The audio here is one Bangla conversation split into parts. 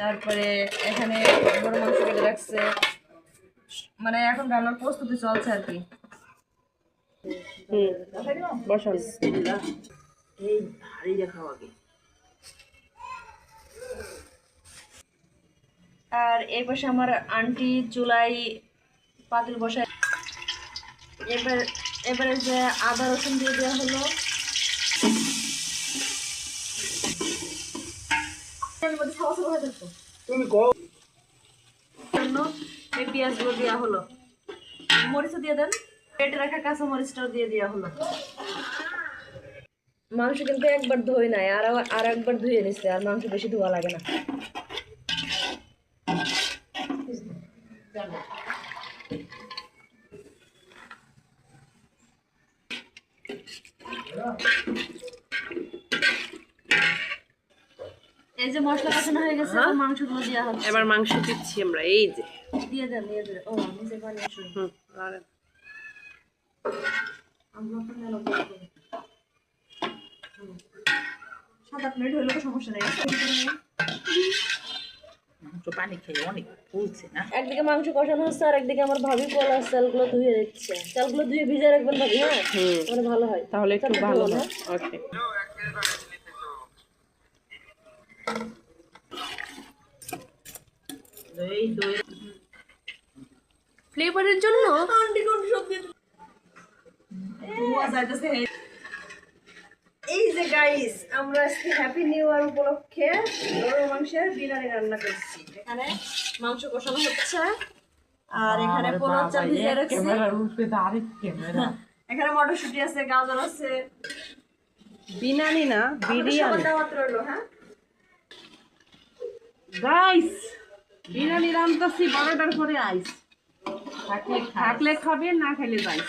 তারপরে এখানে গরু মাংস কেটে রাখছে, মানে এখন রান্নার প্রস্তুতি চলছে আর কি। বসান। এই হাড়িটা খাও আগে। আর এই পাশে আমার আন্টি চুলাই পাতিল বসায়। এবারে যে আদা রসুন দিয়ে দেওয়া হলো, তুমি কও এই পেঁয়াজগুলো দেওয়া হলো, মরিচও দিয়ে দেন, কেটে রাখা কাঁচা মরিচটাও দিয়ে দেওয়া হলো। মাংস কিন্তু একবার ধুই নাই, আর একবার ধুয়ে নিচ্ছে, আর মাংস বেশি ধোয়া লাগে না। এই যে মশলা কষানো হয়ে গেছে, মাংসগুলো দেওয়া হচ্ছে। এবার মাংস দিচ্ছি আমরা, এই যে দিয়ে দেন। ও নিচে পানি আসুন। সাত আট মিনিট হইলেও সমস্যা নেই। পানি খেয়ে অনেক ফুলছে না। একদিকে মাংস কষানো হচ্ছে, আর একদিকে আমার ভাবি কলা চালগুলো ধুয়ে দিচ্ছে। চালগুলো ধুয়ে ভিজে রাখবেন ভাবি, হ্যাঁ তাহলে ভালো হয়। তাহলে একটু ভালো হয়। ওকে। দই দই ফ্লেভারের জন্য এই যে গাইস, আমরা আজকে হ্যাপি নিউ ইয়ার উপলক্ষে গরুর মাংসের বিরিয়ানি রান্না করছি। এখানে মাংস কষানো হচ্ছে, আর এখানে পোলাও চাল ভিজিয়ে রাখছি। এখানে মটরশুঁটি আছে, গাজর আছে। বিরিয়ানি না, বিরিয়ানি। দাওয়াত রইলো। হ্যাঁ গাইস, বিরিয়ানি রান্তাছি 12টার পরে আইস। থাকলে খাবে, না খাইলে যাই।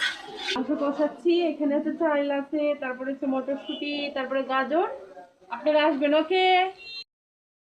মাংস কষাচ্ছি, এখানে হচ্ছে চাল আছে, তারপরে হচ্ছে মটরশুঁটি, তারপরে গাজর। আপনারা আসবেন, ওকে।